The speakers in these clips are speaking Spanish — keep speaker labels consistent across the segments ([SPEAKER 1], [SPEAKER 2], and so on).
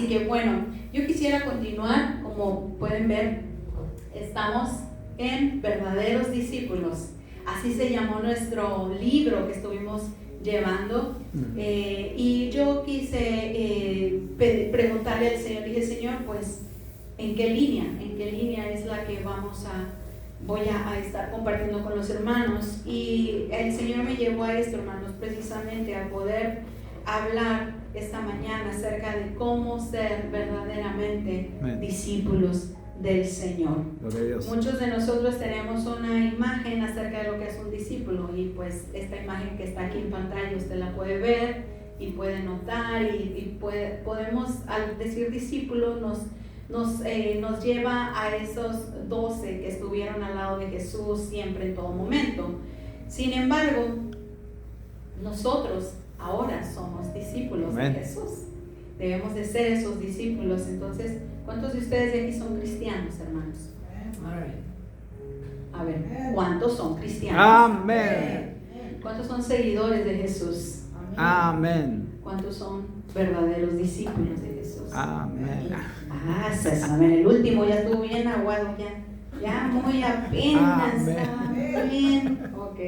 [SPEAKER 1] Así que bueno, yo quisiera continuar. Como pueden ver, estamos en Verdaderos Discípulos. Así se llamó nuestro libro que estuvimos llevando. Y yo quise preguntarle al Señor, dije, Señor, pues, ¿en qué línea es la que voy a estar compartiendo con los hermanos? Y el Señor me llevó a esto, hermanos, precisamente a poder hablar esta mañana acerca de cómo ser verdaderamente discípulos del Señor. Muchos de nosotros tenemos una imagen acerca de lo que es un discípulo, y pues esta imagen que está aquí en pantalla usted la puede ver y puede notar, y podemos, al decir discípulo, nos lleva a esos 12 que estuvieron al lado de Jesús siempre, en todo momento. Sin embargo, nosotros ahora somos discípulos de Jesús. Debemos de ser esos discípulos. Entonces, ¿cuántos de ustedes de aquí son cristianos, hermanos? A ver, ¿cuántos son cristianos?
[SPEAKER 2] Amén.
[SPEAKER 1] ¿Cuántos son seguidores de Jesús?
[SPEAKER 2] Amén.
[SPEAKER 1] ¿Cuántos son verdaderos discípulos de Jesús?
[SPEAKER 2] Amén.
[SPEAKER 1] Amén. El último ya estuvo bien aguado, ya muy apenas. Amén. Ok.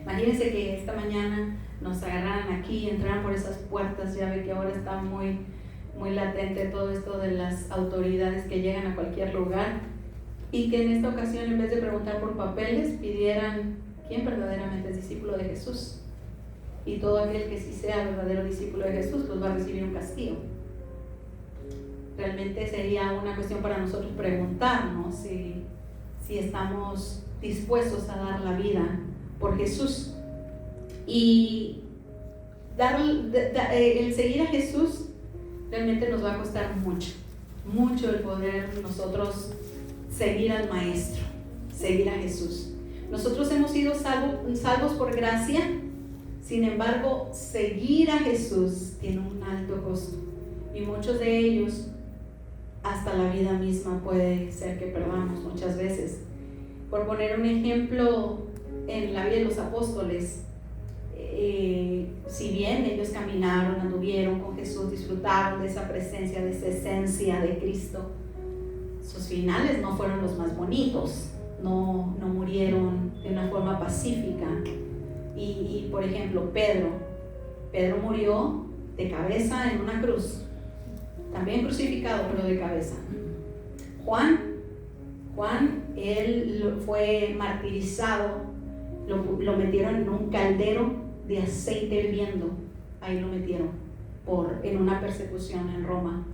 [SPEAKER 1] Imagínense que esta mañana nos agarraran aquí, entraran por esas puertas. Ya ve que ahora está muy latente todo esto de las autoridades que llegan a cualquier lugar, y que en esta ocasión, en vez de preguntar por papeles, pidieran quién verdaderamente es discípulo de Jesús. Y todo aquel que sí sea verdadero discípulo de Jesús, pues va a recibir un castigo. Realmente sería una cuestión para nosotros preguntarnos si estamos dispuestos a dar la vida por Jesús. Y el seguir a Jesús realmente nos va a costar mucho el poder nosotros seguir al Maestro, seguir a Jesús. Nosotros hemos sido salvos por gracia. Sin embargo, seguir a Jesús tiene un alto costo, y muchos de ellos hasta la vida misma puede ser que perdamos muchas veces. Por poner un ejemplo, en la vida de los apóstoles, si bien ellos caminaron, anduvieron con Jesús, disfrutaron de esa presencia, de esa esencia de Cristo, sus finales no fueron los más bonitos, no murieron de una forma pacífica. Y por ejemplo, Pedro murió de cabeza en una cruz, también crucificado, pero de cabeza. Juan, él fue martirizado, lo metieron en un caldero de aceite hirviendo, ahí lo metieron en una persecución en Roma.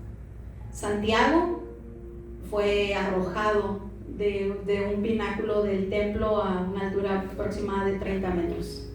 [SPEAKER 1] Santiago fue arrojado de un pináculo del templo a una altura aproximada de 30 metros.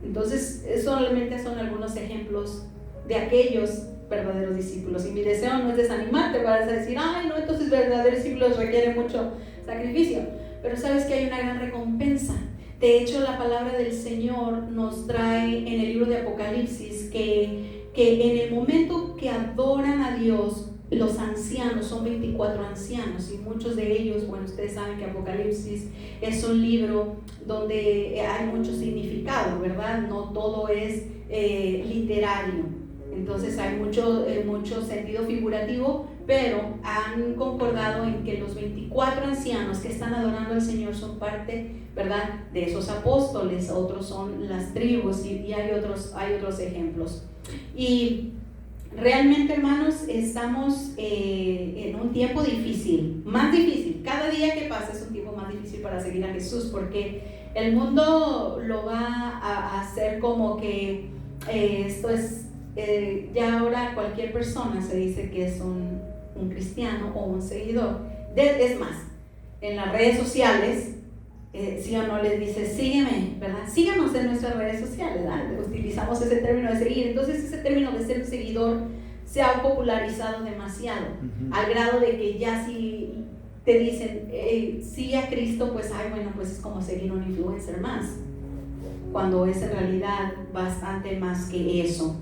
[SPEAKER 1] Entonces, solamente son algunos ejemplos de aquellos verdaderos discípulos. Y mi deseo no es desanimarte para decir, ay, no, entonces verdaderos discípulos requieren mucho sacrificio. Pero sabes que hay una gran recompensa. De hecho, la palabra del Señor nos trae en el libro de Apocalipsis que en el momento que adoran a Dios, los ancianos, son 24 ancianos, y muchos de ellos, bueno, ustedes saben que Apocalipsis es un libro donde hay mucho significado, ¿verdad? No todo es literario. Entonces hay mucho sentido figurativo, pero han concordado en que los 24 ancianos que están adorando al Señor son parte, ¿verdad?, de esos apóstoles. Otros son las tribus, y hay otros ejemplos. Y realmente, hermanos, estamos en un tiempo difícil, más difícil. Cada día que pasa es un tiempo más difícil para seguir a Jesús, porque el mundo lo va a hacer como que esto es... ya ahora cualquier persona se dice que es un cristiano o un seguidor. Es más, en las redes sociales, sí o no les dice, sígueme, ¿verdad? Síganos en nuestras redes sociales, ¿verdad? Utilizamos ese término de seguir. Entonces ese término de ser un seguidor se ha popularizado demasiado, al grado de que ya si te dicen, sigue a Cristo, pues, bueno, pues es como seguir un influencer más, cuando es en realidad bastante más que eso.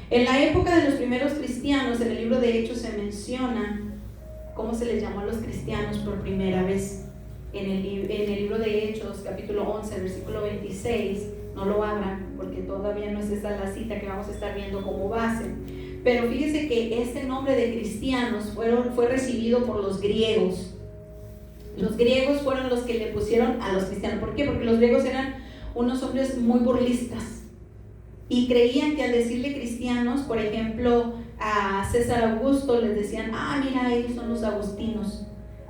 [SPEAKER 1] En la época de los primeros cristianos, en el libro de Hechos se menciona cómo se les llamó a los cristianos por primera vez. En el libro de Hechos, capítulo 11, versículo 26, no lo abran porque todavía no es esa la cita que vamos a estar viendo como base, Pero fíjese que este nombre de cristianos fue recibido por los griegos. Los griegos fueron los que le pusieron a los cristianos. ¿Por qué? Porque los griegos eran unos hombres muy burlistas y creían que al decirle cristianos, por ejemplo, a César Augusto les decían, mira, ellos son los agustinos.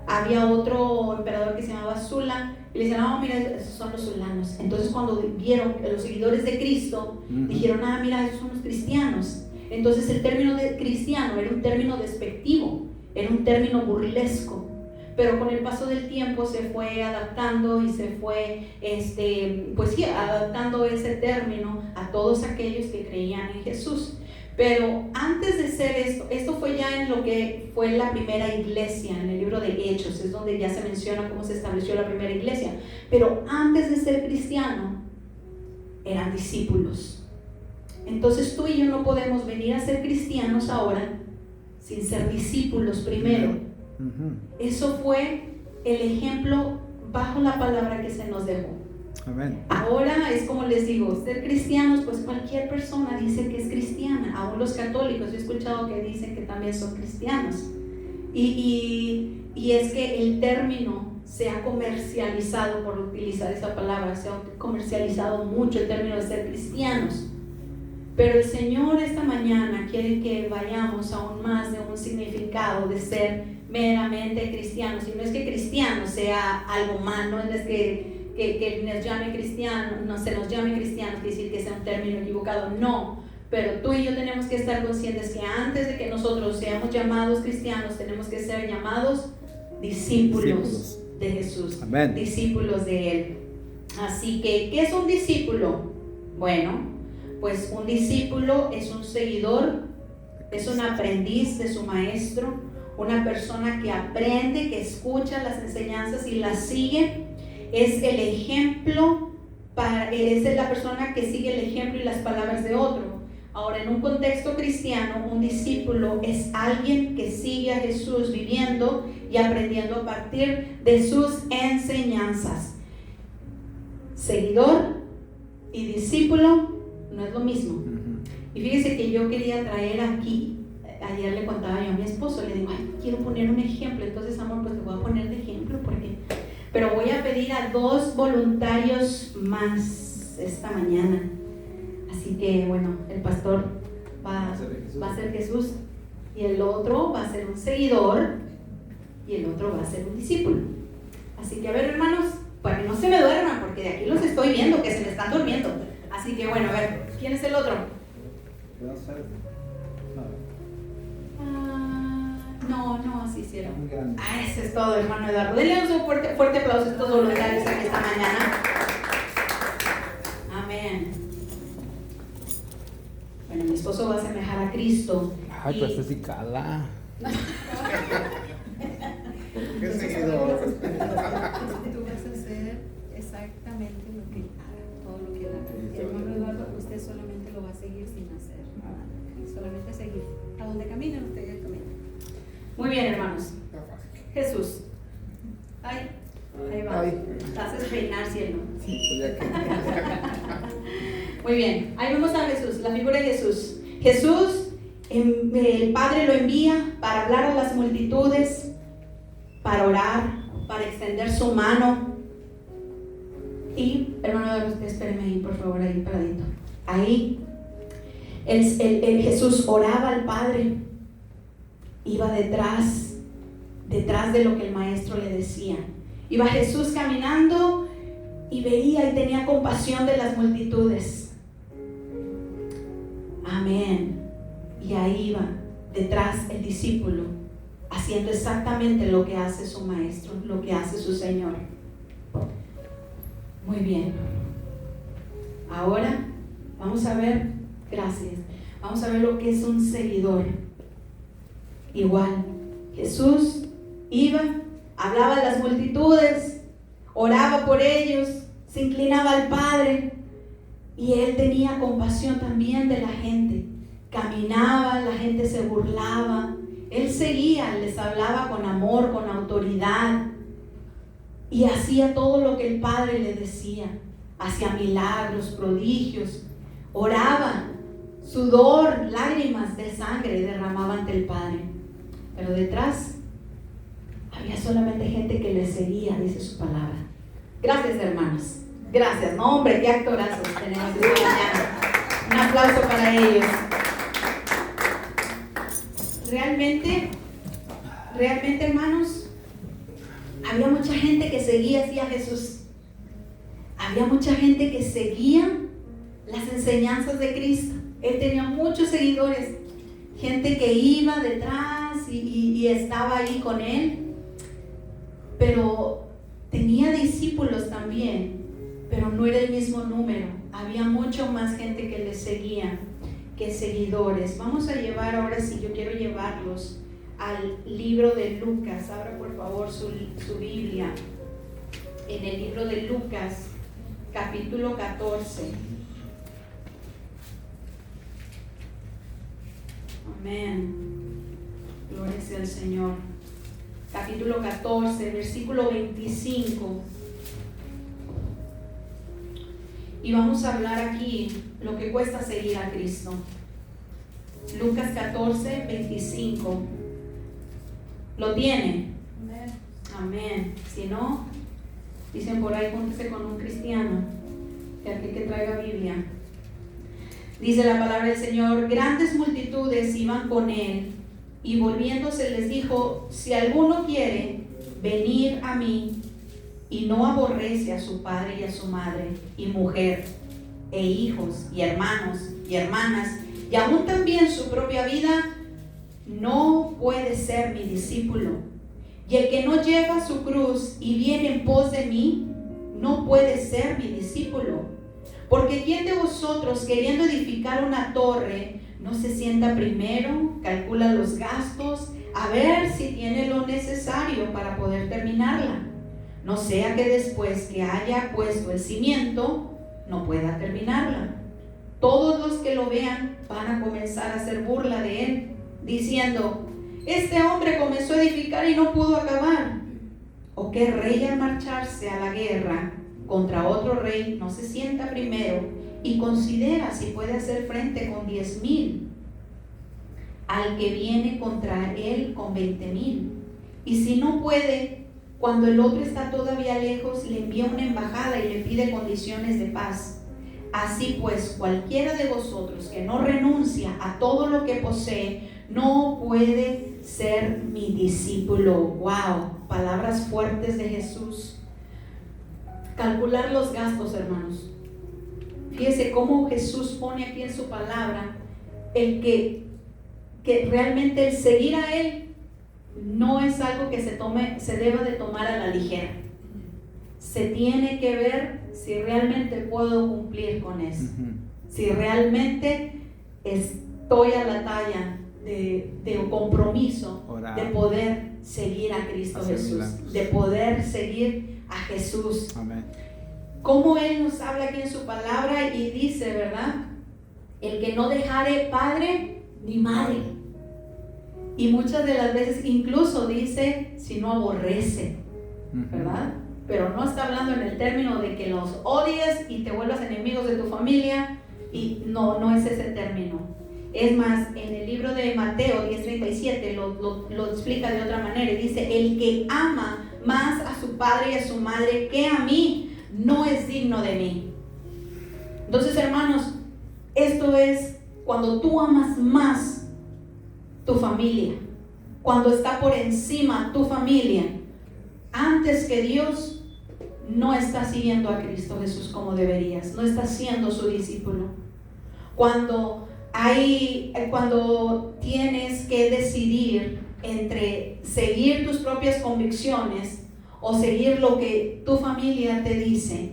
[SPEAKER 1] Había otro emperador que se llamaba Sula y le decían, mira, esos son los sulanos. Entonces cuando vieron que los seguidores de Cristo dijeron, mira, esos son los cristianos. Entonces el término de cristiano era un término despectivo, era un término burlesco. Pero con el paso del tiempo se fue adaptando y se fue adaptando ese término a todos aquellos que creían en Jesús. Pero antes de ser esto fue ya en lo que fue la primera iglesia, en el libro de Hechos, es donde ya se menciona cómo se estableció la primera iglesia. Pero antes de ser cristiano, eran discípulos. Entonces tú y yo no podemos venir a ser cristianos ahora sin ser discípulos primero. Eso fue el ejemplo bajo la palabra que se nos dejó.
[SPEAKER 2] Amén.
[SPEAKER 1] Ahora es como les digo, ser cristianos, pues cualquier persona dice que es cristiana. Aún los católicos, yo he escuchado que dicen que también son cristianos. Y es que el término se ha comercializado, por utilizar esa palabra, se ha comercializado mucho el término de ser cristianos. Pero el Señor esta mañana quiere que vayamos aún más de un significado de ser meramente cristianos. Y no es que cristiano sea algo malo, no es que nos llame cristiano, no se nos llame cristianos, quiere decir que sea un término equivocado, no. Pero tú y yo tenemos que estar conscientes que antes de que nosotros seamos llamados cristianos, tenemos que ser llamados discípulos de Jesús.
[SPEAKER 2] Amén.
[SPEAKER 1] Discípulos de Él. Así que, ¿qué es un discípulo? Bueno, pues un discípulo es un seguidor, es un aprendiz de su maestro, una persona que aprende, que escucha las enseñanzas y las sigue. Es el ejemplo, es la persona que sigue el ejemplo y las palabras de otro. Ahora, en un contexto cristiano, un discípulo es alguien que sigue a Jesús viviendo y aprendiendo a partir de sus enseñanzas. Seguidor y discípulo no es lo mismo. Y fíjese que yo quería traer aquí, ayer le contaba yo a mi esposo, le digo, quiero poner un ejemplo. Entonces, amor, pues te voy a poner de ejemplo pero voy a pedir a 2 voluntarios más esta mañana. Así que bueno, el pastor va a ser Jesús y el otro va a ser un seguidor y el otro va a ser un discípulo. Así que a ver, hermanos, para que no se me duerman, porque de aquí los estoy viendo que se me están durmiendo. Así que bueno, a ver, ¿quién es el otro? No, así hicieron. Ese es todo, hermano Eduardo. Denle un fuerte aplauso a estos voluntarios aquí esta mañana. Amén. Bueno, mi esposo va a asemejar a Cristo.
[SPEAKER 2] Ay, pues es cala.
[SPEAKER 3] ¿Qué seguidor?
[SPEAKER 4] Tú vas a hacer exactamente lo que haga, todo lo que haga. Hermano Eduardo, usted solamente lo va a seguir sin hacer nada. Solamente seguir. A donde caminen, usted ya camina.
[SPEAKER 1] Muy bien, hermanos. Jesús. Ahí va. Te haces peinar, cielo. Muy bien. Ahí vemos a Jesús, la figura de Jesús. Jesús, el Padre lo envía para hablar a las multitudes, para orar, para extender su mano. Y, hermano, usted espéreme ahí, por favor, ahí paradito. Ahí, Jesús oraba al Padre. Iba detrás de lo que el maestro le decía. Iba Jesús caminando y veía y tenía compasión de las multitudes. Amén. Y ahí iba detrás el discípulo, haciendo exactamente lo que hace su maestro, lo que hace su Señor. Muy bien. Ahora vamos a ver, gracias, vamos a ver lo que es un seguidor. Igual, Jesús iba, hablaba a las multitudes, oraba por ellos, se inclinaba al Padre y Él tenía compasión también de la gente. Caminaba, la gente se burlaba, Él seguía, les hablaba con amor, con autoridad y hacía todo lo que el Padre le decía. Hacía milagros, prodigios, oraba. sudor, lágrimas de sangre derramaba ante el Padre. Pero detrás había solamente gente que le seguía, dice su palabra. Gracias, hermanos. Gracias. No, hombre, qué actorazos tenemos esta mañana. Un aplauso para ellos. Realmente, hermanos, había mucha gente que seguía así a Jesús. Había mucha gente que seguía las enseñanzas de Cristo. Él tenía muchos seguidores, gente que iba detrás y estaba ahí con él. Pero tenía discípulos también, pero no era el mismo número. Había mucho más gente que le seguía que seguidores. Vamos a llevar ahora, sí, yo quiero llevarlos al libro de Lucas. Abra por favor su Biblia en el libro de Lucas, capítulo 14. Amén. Gloria sea al Señor. Capítulo 14, versículo 25. Y vamos a hablar aquí lo que cuesta seguir a Cristo. Lucas 14, 25. ¿Lo tienen?
[SPEAKER 4] Amén.
[SPEAKER 1] Amén. Si no, dicen por ahí, júntese con un cristiano, que traiga Biblia. Dice la palabra del Señor: grandes multitudes iban con él, y volviéndose les dijo: si alguno quiere venir a mí y no aborrece a su padre y a su madre y mujer e hijos y hermanos y hermanas y aún también su propia vida, no puede ser mi discípulo. Y el que no lleva su cruz y viene en pos de mí, no puede ser mi discípulo. Porque ¿quién de vosotros, queriendo edificar una torre, no se sienta primero, calcula los gastos, a ver si tiene lo necesario para poder terminarla? No sea que después que haya puesto el cimiento, no pueda terminarla. Todos los que lo vean van a comenzar a hacer burla de él, diciendo: este hombre comenzó a edificar y no pudo acabar. ¿O qué rey al marcharse a la guerra contra otro rey no se sienta primero y considera si puede hacer frente con 10,000 al que viene contra él con 20,000? Y si no puede, cuando el otro está todavía lejos, le envía una embajada y le pide condiciones de paz. Así pues, cualquiera de vosotros que no renuncia a todo lo que posee, no puede ser mi discípulo. Wow, palabras fuertes de Jesús. Calcular los gastos, hermanos. Fíjese cómo Jesús pone aquí en su palabra el que realmente el seguir a él no es algo que se deba de tomar a la ligera. Se tiene que ver si realmente puedo cumplir con eso. Si realmente estoy a la talla de compromiso de poder seguir a Cristo Jesús, de poder seguir a Jesús.
[SPEAKER 2] Amén.
[SPEAKER 1] Como Él nos habla aquí en su palabra y dice, ¿verdad? El que no dejare padre ni madre. Y muchas de las veces incluso dice, si no aborrece, ¿verdad? Pero no está hablando en el término de que los odies y te vuelvas enemigos de tu familia. Y no es ese término. Es más, en el libro de Mateo 10:37 lo explica de otra manera y dice: el que ama más a su padre y a su madre que a mí, no es digno de mí. Entonces, hermanos, esto es cuando tú amas más tu familia, cuando está por encima tu familia, antes que Dios, no estás siguiendo a Cristo Jesús como deberías, no estás siendo su discípulo. Cuando tienes que decidir entre seguir tus propias convicciones o seguir lo que tu familia te dice,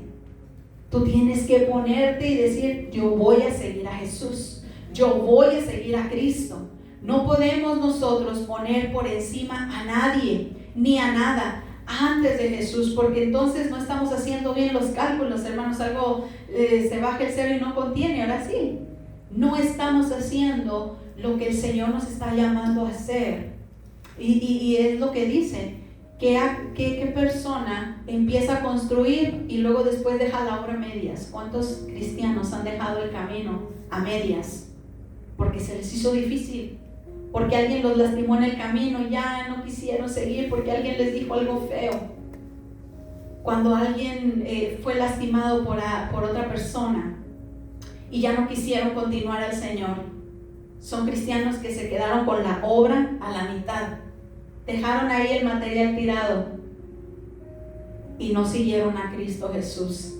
[SPEAKER 1] tú tienes que ponerte y decir: yo voy a seguir a Jesús, yo voy a seguir a Cristo. No podemos nosotros poner por encima a nadie ni a nada antes de Jesús, porque entonces no estamos haciendo bien los cálculos, hermanos. Algo se baja el cero y no contiene, ahora sí. No estamos haciendo lo que el Señor nos está llamando a hacer. Y es lo que dice, ¿qué persona empieza a construir y luego después deja la obra a medias? ¿Cuántos cristianos han dejado el camino a medias? porque se les hizo difícil, porque alguien los lastimó en el camino y ya no quisieron seguir, porque alguien les dijo algo feo. Cuando alguien fue lastimado por otra persona y ya no quisieron continuar al Señor, son cristianos que se quedaron con la obra a la mitad, dejaron ahí el material tirado y no siguieron a Cristo Jesús.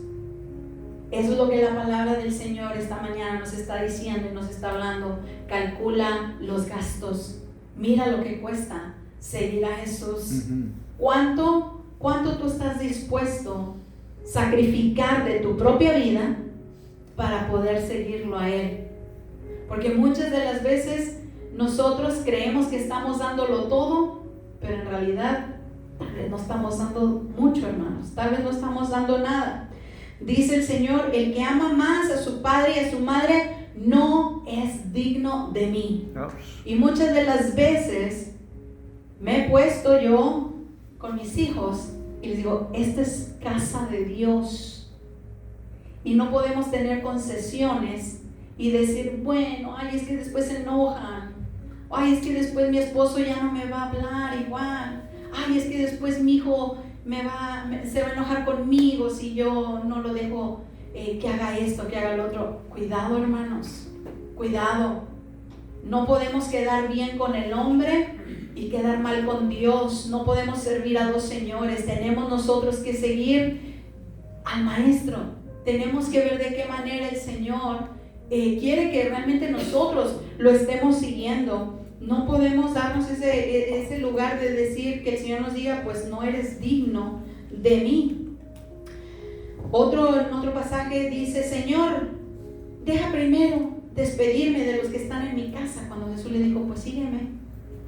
[SPEAKER 1] Eso es lo que la palabra del Señor esta mañana nos está diciendo y nos está hablando. Calcula los gastos, mira lo que cuesta seguir a Jesús. ¿Cuánto tú estás dispuesto a sacrificar de tu propia vida para poder seguirlo a Él? Porque muchas de las veces nosotros creemos que estamos dándolo todo, pero en realidad tal vez no estamos dando mucho, hermanos, tal vez no estamos dando nada. Dice el Señor: el que ama más a su padre y a su madre no es digno de mí. Y muchas de las veces me he puesto yo con mis hijos y les digo: esta es casa de Dios y no podemos tener concesiones y decir, bueno, ay, es que después se enojan, ay, es que después mi esposo ya no me va a hablar igual, ay, es que después mi hijo se va a enojar conmigo si yo no lo dejo que haga esto, que haga lo otro. Cuidado, hermanos, cuidado. No podemos quedar bien con el hombre y quedar mal con Dios. No podemos servir a dos señores. Tenemos nosotros que seguir al Maestro. Tenemos que ver de qué manera el Señor quiere que realmente nosotros lo estemos siguiendo. No podemos darnos ese lugar de decir que el Señor nos diga, pues no eres digno de mí. En otro pasaje dice: Señor, deja primero despedirme de los que están en mi casa. Cuando Jesús le dijo, pues sígueme.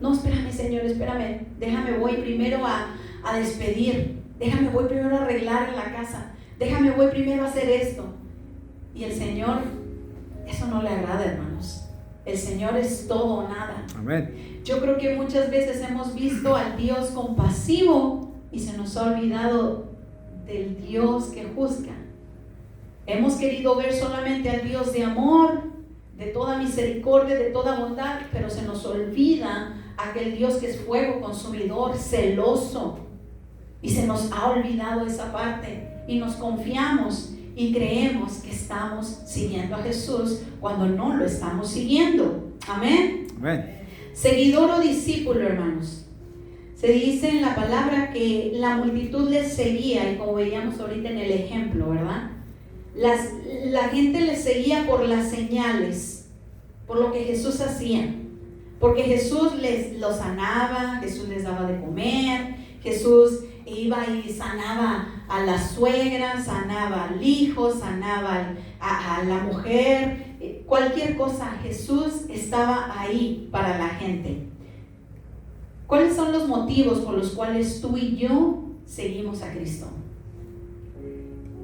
[SPEAKER 1] No, espérame, Señor, espérame. Déjame, voy primero a despedir. Déjame, voy primero a arreglar en la casa. Déjame, voy primero a hacer esto. Y el Señor, eso no le agrada, hermanos. El Señor es todo o nada.
[SPEAKER 2] Amén.
[SPEAKER 1] Yo creo que muchas veces hemos visto al Dios compasivo y se nos ha olvidado del Dios que juzga. Hemos querido ver solamente al Dios de amor, de toda misericordia, de toda bondad, pero se nos olvida aquel Dios que es fuego consumidor, celoso, y se nos ha olvidado esa parte y nos confiamos y creemos que estamos siguiendo a Jesús cuando no lo estamos siguiendo. Amén.
[SPEAKER 2] Amén.
[SPEAKER 1] Seguidor o discípulo, hermanos. Se dice en la palabra que la multitud les seguía, y como veíamos ahorita en el ejemplo, ¿verdad? La gente les seguía por las señales, por lo que Jesús hacía. Porque Jesús los sanaba, Jesús les daba de comer, Jesús iba y sanaba a la suegra, sanaba al hijo, sanaba a la mujer, cualquier cosa. Jesús estaba ahí para la gente. ¿Cuáles son los motivos por los cuales tú y yo seguimos a Cristo?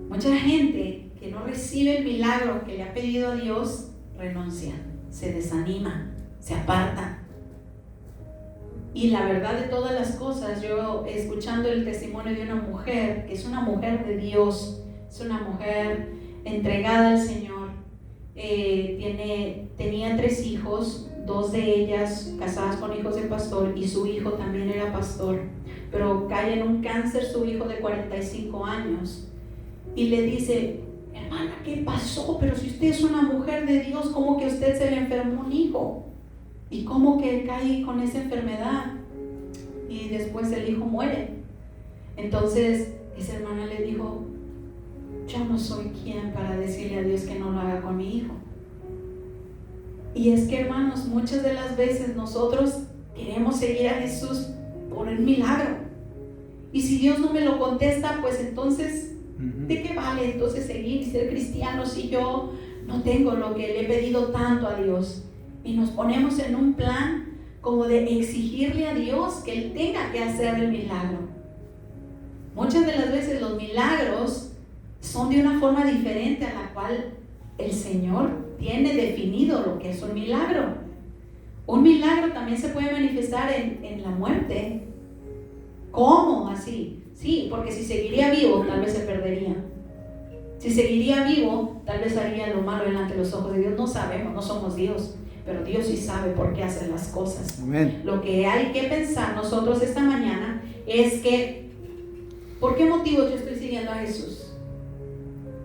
[SPEAKER 1] Mucha gente que no recibe el milagro que le ha pedido a Dios renuncia, se desanima, se aparta. Y la verdad de todas las cosas, yo escuchando el testimonio de una mujer, que es una mujer de Dios, es una mujer entregada al Señor, tenía 3 hijos, 2 de ellas casadas con hijos de pastor y su hijo también era pastor, pero cae en un cáncer su hijo de 45 años y le dice: hermana, ¿qué pasó? Pero si usted es una mujer de Dios, ¿cómo que a usted se le enfermó un hijo? ¿Y cómo que cae con esa enfermedad? Y después el hijo muere. Entonces esa hermana le dijo: yo no soy quien para decirle a Dios que no lo haga con mi hijo. Y es que, hermanos, muchas de las veces nosotros queremos seguir a Jesús por el milagro. Y si Dios no me lo contesta, pues entonces, ¿de qué vale entonces seguir y ser cristiano si yo no tengo lo que le he pedido tanto a Dios? Y nos ponemos en un plan como de exigirle a Dios que Él tenga que hacer el milagro. Muchas de las veces los milagros son de una forma diferente a la cual el Señor tiene definido lo que es un milagro. Un milagro también se puede manifestar en la muerte. ¿Cómo así? Sí, porque si seguiría vivo, tal vez se perdería. Si seguiría vivo, tal vez haría lo malo delante de los ojos de Dios. No sabemos, no somos Dios. pero Dios sí sabe por qué hace las cosas.
[SPEAKER 2] Amén.
[SPEAKER 1] Lo que hay que pensar nosotros esta mañana es que, ¿por qué motivo yo estoy siguiendo a Jesús?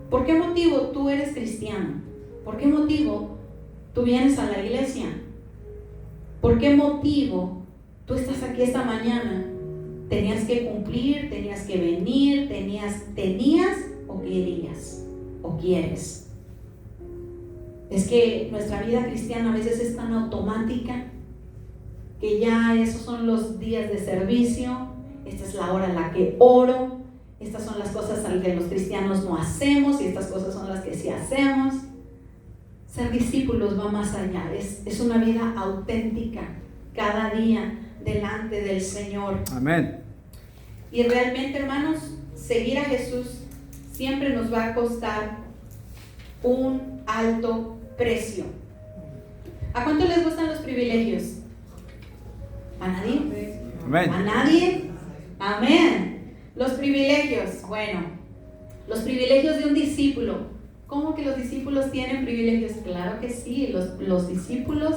[SPEAKER 1] ¿Por qué motivo tú eres cristiano? ¿Por qué motivo tú vienes a la iglesia? ¿Por qué motivo tú estás aquí esta mañana? ¿Tenías que cumplir? ¿Tenías que venir? ¿Tenías o querías? ¿O quieres? Es que nuestra vida cristiana a veces es tan automática que ya esos son los días de servicio, esta es la hora en la que oro, estas son las cosas que los cristianos no hacemos y estas cosas son las que sí hacemos. Ser discípulos va más allá, es una vida auténtica cada día delante del Señor.
[SPEAKER 2] Amén.
[SPEAKER 1] Y realmente, hermanos, seguir a Jesús siempre nos va a costar un alto precio. ¿A cuánto les gustan los privilegios? ¿A nadie?
[SPEAKER 2] Amén.
[SPEAKER 1] ¿A nadie? Amén. Los privilegios, bueno, los privilegios de un discípulo. ¿Cómo que los discípulos tienen privilegios? Claro que sí, los discípulos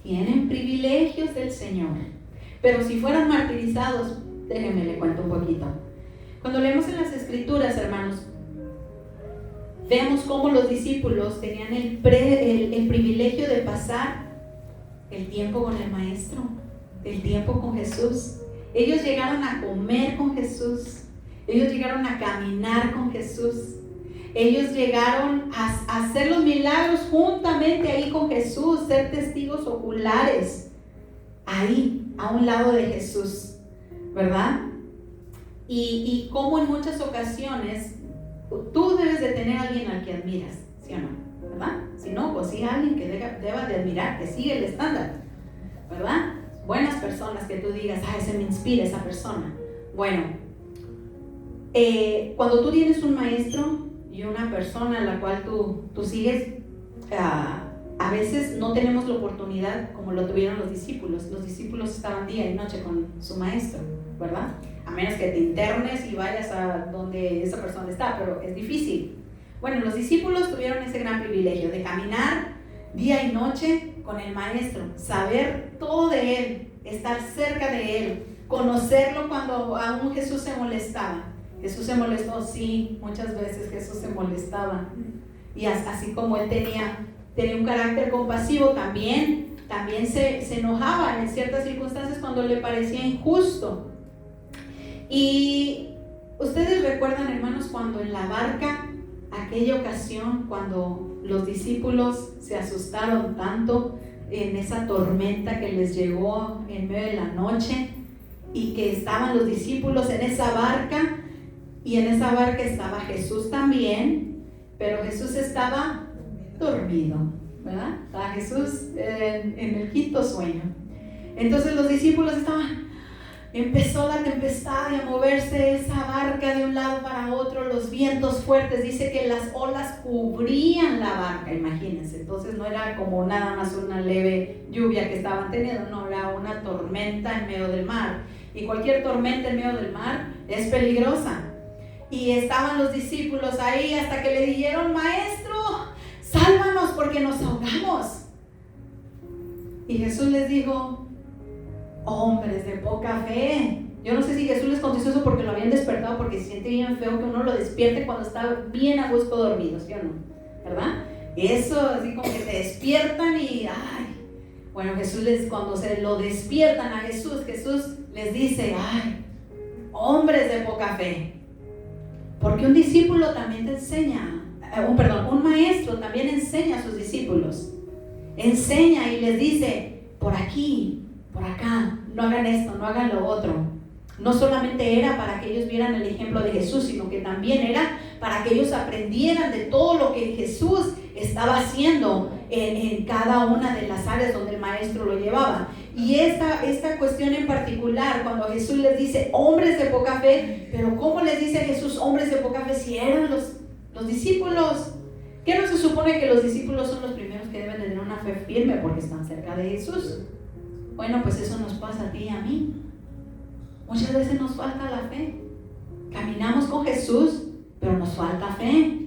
[SPEAKER 1] tienen privilegios del Señor. Pero si fueran martirizados, déjenme le cuento un poquito. Cuando leemos en las Escrituras, hermanos, vemos cómo los discípulos tenían el privilegio de pasar el tiempo con el Maestro, el tiempo con Jesús. Ellos llegaron a comer con Jesús, ellos llegaron a caminar con Jesús, ellos llegaron a hacer los milagros juntamente ahí con Jesús, ser testigos oculares ahí, a un lado de Jesús, ¿verdad? Y como en muchas ocasiones tú debes de tener a alguien al que admiras, ¿sí o no? ¿Verdad? Si no, pues sí, alguien que deba de admirar, que sigue el estándar, ¿verdad? Buenas personas que tú digas, ese me inspira, esa persona. Bueno, cuando tú tienes un maestro y una persona a la cual tú sigues, a veces no tenemos la oportunidad como lo tuvieron los discípulos. Los discípulos estaban día y noche con su maestro, ¿verdad? A menos que te internes y vayas a donde esa persona está, pero es difícil. Bueno, los discípulos tuvieron ese gran privilegio de caminar día y noche con el maestro, saber todo de él, estar cerca de él, conocerlo cuando aún Jesús se molestaba. Jesús se molestó, sí, muchas veces Jesús se molestaba. Y así como él tenía un carácter compasivo, también se enojaba en ciertas circunstancias cuando le parecía injusto. Y ustedes recuerdan, hermanos, cuando en la barca, aquella ocasión, cuando los discípulos se asustaron tanto en esa tormenta que les llegó en medio de la noche y que estaban los discípulos en esa barca, y en esa barca estaba Jesús también, pero Jesús estaba dormido, ¿verdad? Estaba Jesús en el quinto sueño. Entonces los discípulos empezó la tempestad y a moverse esa barca de un lado para otro, los vientos fuertes, dice que las olas cubrían la barca, imagínense. Entonces no era como nada más una leve lluvia que estaban teniendo, no, era una tormenta en medio del mar, y cualquier tormenta en medio del mar es peligrosa. Y estaban los discípulos ahí hasta que le dijeron, maestro, sálvanos porque nos ahogamos. Y Jesús les dijo, hombres de poca fe. Yo no sé si Jesús les contestó eso porque lo habían despertado, porque se siente bien feo que uno lo despierte cuando está bien a gusto dormido, ¿sí o no? ¿Verdad? Eso así como que te despiertan y bueno, cuando se lo despiertan a Jesús les dice, hombres de poca fe. Porque un discípulo también te enseña, un maestro también enseña a sus discípulos. Enseña y les dice, por aquí, por acá, no hagan esto, no hagan lo otro. No solamente era para que ellos vieran el ejemplo de Jesús, sino que también era para que ellos aprendieran de todo lo que Jesús estaba haciendo en cada una de las áreas donde el maestro lo llevaba. Y esta cuestión en particular, cuando Jesús les dice hombres de poca fe, pero ¿cómo les dice Jesús hombres de poca fe si eran los discípulos? ¿Qué no se supone que los discípulos son los primeros que deben tener una fe firme porque están cerca de Jesús? Bueno, pues eso nos pasa a ti y a mí. Muchas veces nos falta la fe. Caminamos con Jesús, pero nos falta fe.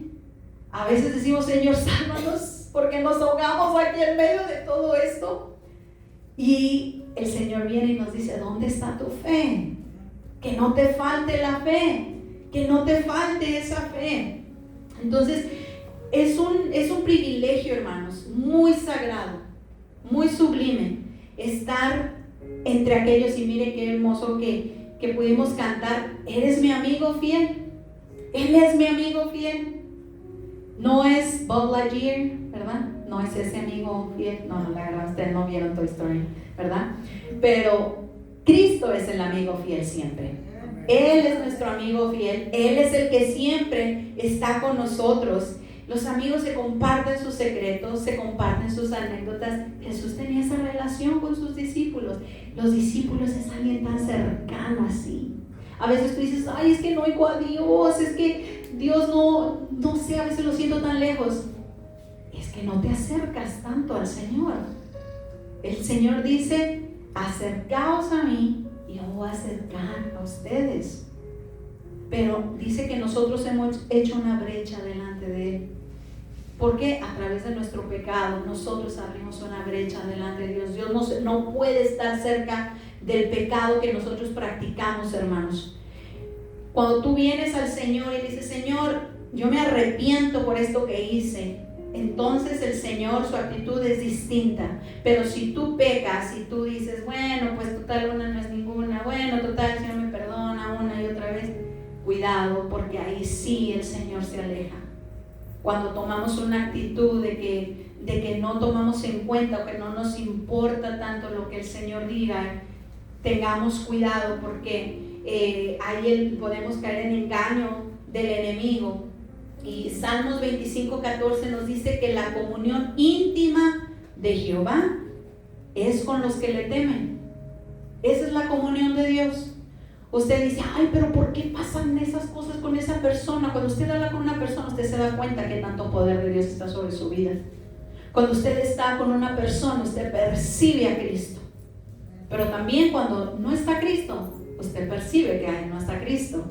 [SPEAKER 1] A veces decimos, Señor, sálvanos, porque nos ahogamos aquí en medio de todo esto. Y el Señor viene y nos dice, ¿dónde está tu fe? Que no te falte la fe, que no te falte esa fe. Entonces, es un privilegio, hermanos, muy sagrado, muy sublime, estar entre aquellos. Y miren qué hermoso que pudimos cantar, eres mi amigo fiel, Él es mi amigo fiel. No es Buzz Lightyear, ¿verdad? No es ese amigo fiel. No, la verdad, ustedes no vieron Toy Story, ¿verdad? Pero Cristo es el amigo fiel siempre. Él es nuestro amigo fiel. Él es el que siempre está con nosotros. Los amigos se comparten sus secretos, se comparten sus anécdotas. Jesús tenía esa relación con sus discípulos. Los discípulos es alguien tan cercano así. A veces tú dices, ay, es que no oigo a Dios, es que Dios no sé, a veces lo siento tan lejos. Es que no te acercas tanto al Señor. El Señor dice, acercaos a mí y yo voy a acercar a ustedes. Pero dice que nosotros hemos hecho una brecha delante de Él. Porque a través de nuestro pecado nosotros abrimos una brecha delante de Dios. Dios no puede estar cerca del pecado que nosotros practicamos, hermanos. Cuando tú vienes al Señor y dices, Señor, yo me arrepiento por esto que hice, entonces el Señor, su actitud es distinta. Pero si tú pecas y tú dices, bueno, pues total una no es ninguna, bueno, total el Señor me perdona una y otra vez, cuidado, porque ahí sí el Señor se aleja. Cuando tomamos una actitud de que no tomamos en cuenta o que no nos importa tanto lo que el Señor diga, tengamos cuidado, porque ahí podemos caer en engaño del enemigo. Y Salmos 25:14 nos dice que la comunión íntima de Jehová es con los que le temen. Esa es la comunión de Dios. Usted dice, ay, pero ¿por qué pasan esas cosas con esa persona? Cuando usted habla con una persona, usted se da cuenta que tanto poder de Dios está sobre su vida. Cuando usted está con una persona, usted percibe a Cristo. Pero también cuando no está Cristo, usted percibe que no está Cristo.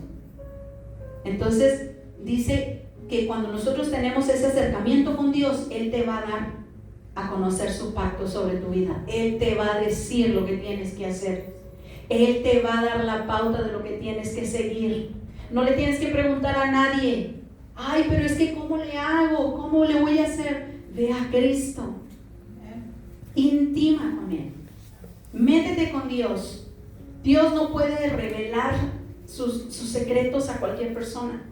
[SPEAKER 1] Entonces, dice que cuando nosotros tenemos ese acercamiento con Dios, Él te va a dar a conocer su pacto sobre tu vida. Él te va a decir lo que tienes que hacer. Él te va a dar la pauta de lo que tienes que seguir. No le tienes que preguntar a nadie, ay, pero es que ¿cómo le hago? ¿Cómo le voy a hacer? Ve a Cristo. Intima con Él. Métete con Dios. Dios no puede revelar sus secretos a cualquier persona.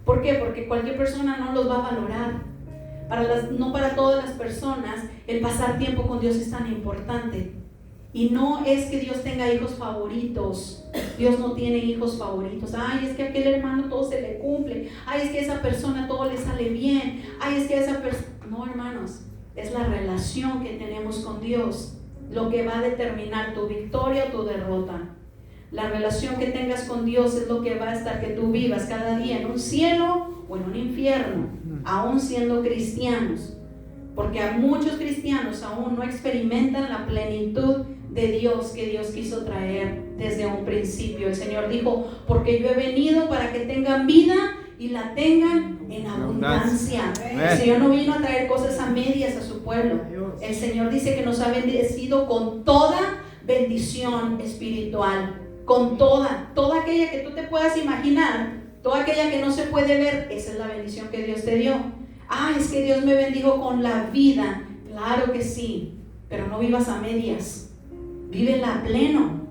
[SPEAKER 1] ¿Por qué? Porque cualquier persona no los va a valorar. No para todas las personas el pasar tiempo con Dios es tan importante. Y no es que Dios tenga hijos favoritos. Dios no tiene hijos favoritos. Ay, es que a aquel hermano todo se le cumple. Ay, es que a esa persona todo le sale bien. Ay, es que a esa persona... No, hermanos. Es la relación que tenemos con Dios lo que va a determinar tu victoria o tu derrota. La relación que tengas con Dios es lo que va a estar que tú vivas cada día en un cielo o en un infierno, aún siendo cristianos. Porque a muchos cristianos aún no experimentan la plenitud de Dios que Dios quiso traer desde un principio. El Señor dijo, porque yo he venido para que tengan vida y la tengan en abundancia. El Señor no vino a traer cosas a medias a su pueblo. El Señor dice que nos ha bendecido con toda bendición espiritual, con toda aquella que tú te puedas imaginar, toda aquella que no se puede ver. Esa es la bendición que Dios te dio. Es que Dios me bendijo con la vida. Claro que sí, pero no vivas a medias. Vívela a pleno,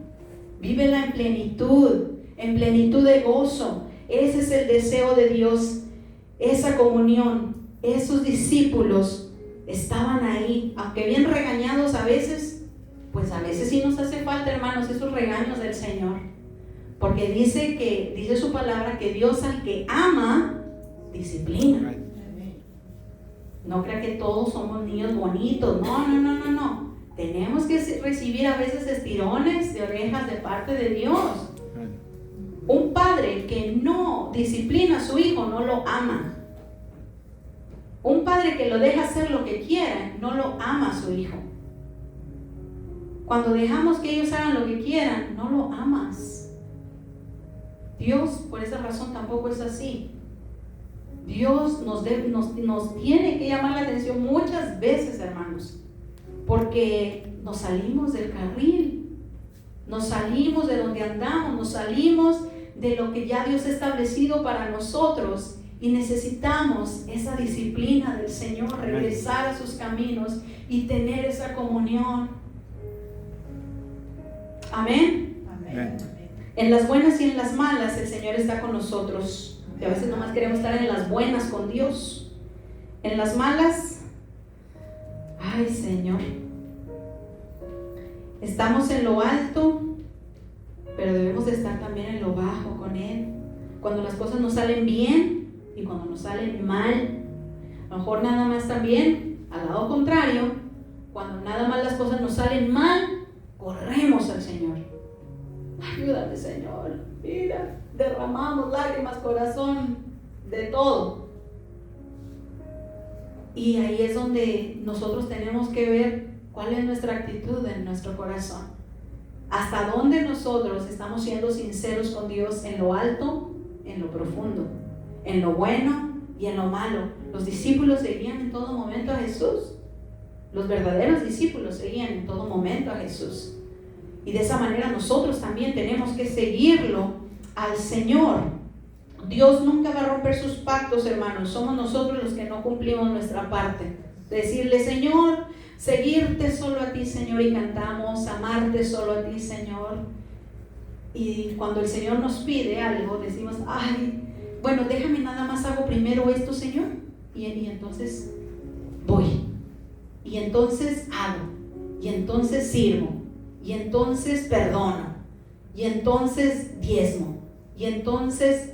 [SPEAKER 1] vívela en plenitud de gozo. Ese es el deseo de Dios, esa comunión. Esos discípulos estaban ahí, aunque bien regañados a veces, pues a veces sí nos hace falta, hermanos, esos regaños del Señor, porque dice su palabra que Dios al que ama, disciplina. No crea que todos somos niños bonitos, no. Tenemos que recibir a veces estirones de orejas de parte de Dios. Un padre que no disciplina a su hijo no lo ama. Un padre que lo deja hacer lo que quiera no lo ama a su hijo. Cuando dejamos que ellos hagan lo que quieran, no lo amas. Dios, por esa razón, tampoco es así. Dios nos tiene que llamar la atención muchas veces, hermanos, porque nos salimos del carril, nos salimos de donde andamos, nos salimos de lo que ya Dios ha establecido para nosotros, y necesitamos esa disciplina del Señor, regresar a sus caminos y tener esa comunión. Amén.
[SPEAKER 3] Amén.
[SPEAKER 1] En las buenas y en las malas el Señor está con nosotros. Y a veces nomás queremos estar en las buenas con Dios. En las malas, ay Señor, estamos en lo alto, pero debemos de estar también en lo bajo con Él. Cuando las cosas nos salen bien y cuando nos salen mal. A lo mejor nada más también al lado contrario, cuando nada más las cosas nos salen mal, corremos al Señor. Ayúdame, Señor. Mira, derramamos lágrimas, corazón, de todo. Y ahí es donde nosotros tenemos que ver cuál es nuestra actitud en nuestro corazón. Hasta dónde nosotros estamos siendo sinceros con Dios, en lo alto, en lo profundo, en lo bueno y en lo malo. Los discípulos seguían en todo momento a Jesús. Los verdaderos discípulos seguían en todo momento a Jesús. Y de esa manera nosotros también tenemos que seguirlo al Señor. Dios nunca va a romper sus pactos, hermanos. Somos nosotros los que no cumplimos nuestra parte. Decirle, Señor, seguirte solo a ti, Señor, y cantamos, amarte solo a ti, Señor. Y cuando el Señor nos pide algo, decimos, ay, bueno, déjame nada más hago primero esto, Señor. Y entonces voy. Y entonces hago. Y entonces sirvo. Y entonces perdono. Y entonces diezmo. Y entonces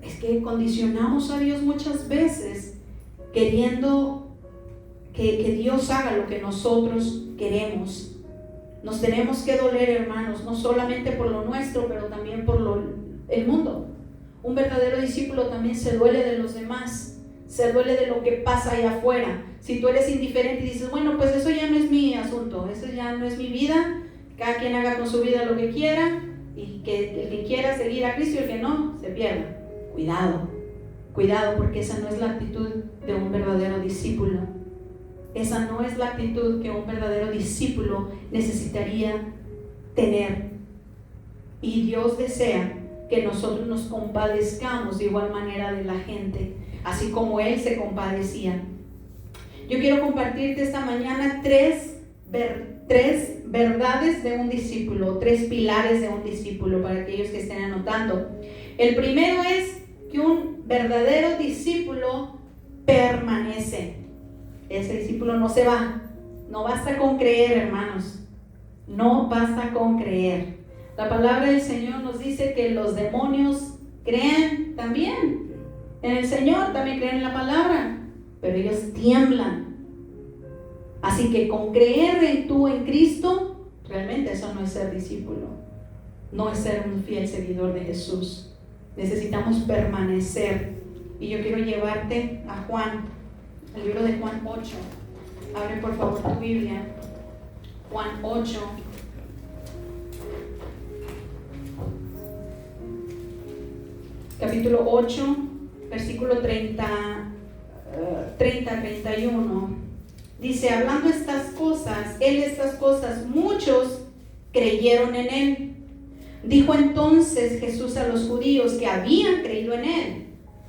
[SPEAKER 1] es que condicionamos a Dios muchas veces queriendo que Dios haga lo que nosotros queremos. Nos tenemos que doler, hermanos, no solamente por lo nuestro, pero también por el mundo. Un verdadero discípulo también se duele de los demás, se duele de lo que pasa allá afuera. Si tú eres indiferente y dices, bueno, pues eso ya no es mi asunto, eso ya no es mi vida, cada quien haga con su vida lo que quiera, y que el que quiera seguir a Cristo y el que no, se pierda. Cuidado, porque esa no es la actitud de un verdadero discípulo. Esa no es la actitud que un verdadero discípulo necesitaría tener. Y Dios desea que nosotros nos compadezcamos de igual manera de la gente, así como Él se compadecía. Yo quiero compartirte esta mañana tres verdades de un discípulo, 3 pilares de un discípulo para aquellos que estén anotando. El primero es que un verdadero discípulo permanece. Ese discípulo no se va. No basta con creer, hermanos. No basta con creer. La palabra del Señor nos dice que los demonios creen también en el Señor, también creen en la palabra, pero ellos tiemblan. Así que con creer en Cristo, realmente eso no es ser discípulo, no es ser un fiel seguidor de Jesús. Necesitamos permanecer. Y yo quiero llevarte a Juan, el libro de Juan 8. Abre por favor tu Biblia. Juan 8. Capítulo 8, versículo 30-31. Dice, hablando estas cosas, muchos creyeron en él. Dijo entonces Jesús a los judíos que habían creído en él: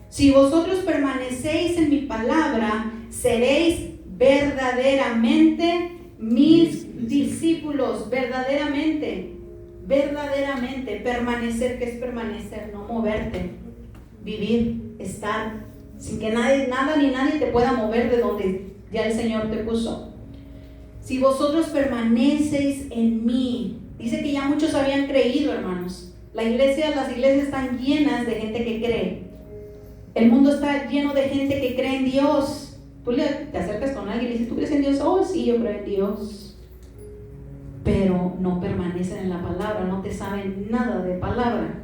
[SPEAKER 1] si vosotros permanecéis en mi palabra, seréis verdaderamente mis discípulos. Verdaderamente. Permanecer, ¿qué es permanecer? No moverte, vivir, estar, sin que nada ni nadie te pueda mover de donde ya el Señor te puso. Si vosotros permanecéis en mí. Dice que ya muchos habían creído, hermanos. Las iglesias están llenas de gente que cree. El mundo está lleno de gente que cree en Dios. Tú te acercas con alguien y le dices, ¿tú crees en Dios? Oh, sí, yo creo en Dios. Pero no permanecen en la palabra, no te saben nada de palabra.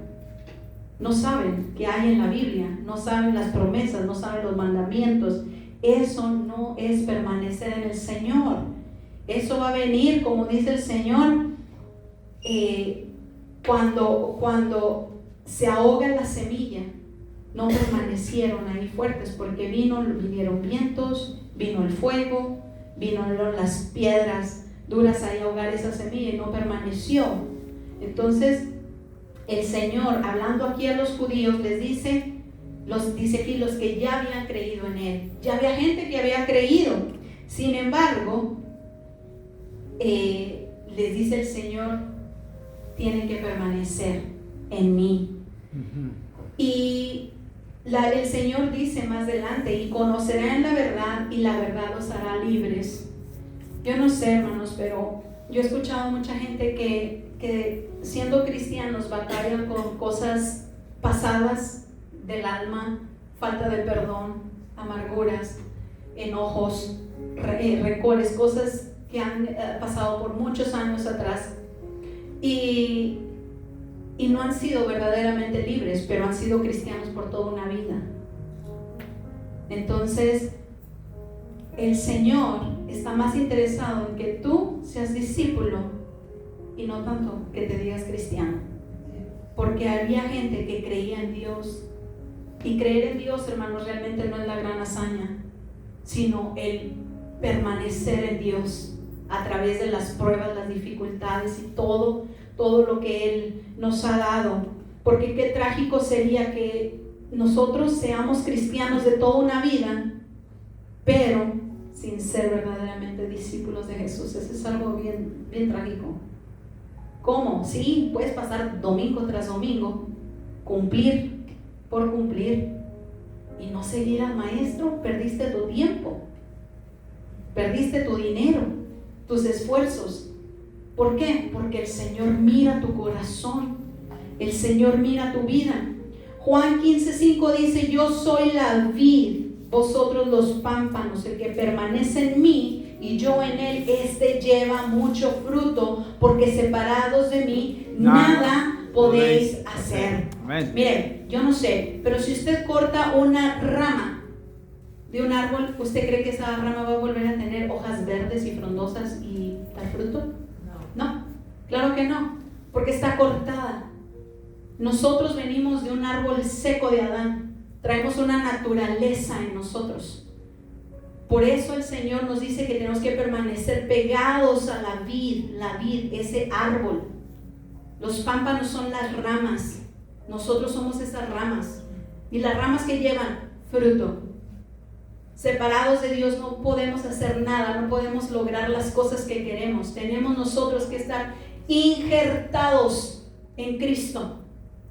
[SPEAKER 1] No saben qué hay en la Biblia, no saben las promesas, no saben los mandamientos. Eso no es permanecer en el Señor. Eso va a venir, como dice el Señor, cuando se ahoga la semilla. no permanecieron ahí fuertes, porque vinieron vientos, vino el fuego, vinieron las piedras duras ahí a ahogar esa semilla y no permaneció. Entonces el Señor, hablando aquí a los judíos, les dice aquí los que ya habían creído en Él. Ya había gente que había creído. Sin embargo, les dice el Señor, tienen que permanecer en mí. Y el Señor dice más adelante, y conocerán la verdad y la verdad los hará libres. Yo no sé, hermanos, pero yo he escuchado mucha gente que siendo cristianos batallan con cosas pasadas del alma, falta de perdón, amarguras, enojos, rencores, cosas que han pasado por muchos años atrás y no han sido verdaderamente libres, pero han sido cristianos por toda una vida. Entonces el Señor está más interesado en que tú seas discípulo y no tanto que te digas cristiano, porque había gente que creía en Dios, y creer en Dios, hermanos, realmente no es la gran hazaña, sino el permanecer en Dios a través de las pruebas, las dificultades y todo lo que Él nos ha dado. Porque qué trágico sería que nosotros seamos cristianos de toda una vida, pero sin ser verdaderamente discípulos de Jesús. Eso es algo bien, bien trágico. ¿Cómo? Sí, puedes pasar domingo tras domingo, cumplir por cumplir, y no seguir al Maestro. Perdiste tu tiempo, perdiste tu dinero, tus esfuerzos. ¿Por qué? Porque el Señor mira tu corazón, el Señor mira tu vida. Juan 15:5 dice: yo soy la vid, vosotros los pámpanos. El que permanece en mí y yo en él, este lleva mucho fruto, porque separados de mí nada podéis hacer. Miren, yo no sé, pero si usted corta una rama de un árbol, ¿usted cree que esa rama va a volver a tener hojas verdes y frondosas y dar fruto? No, claro que no, porque está cortada. Nosotros venimos de un árbol seco de Adán, traemos una naturaleza en nosotros. Por eso el Señor nos dice que tenemos que permanecer pegados a la vid, ese árbol. Los pámpanos son las ramas, nosotros somos esas ramas, y las ramas que llevan fruto. Separados de Dios no podemos hacer nada, no podemos lograr las cosas que queremos. Tenemos nosotros que estar injertados en Cristo,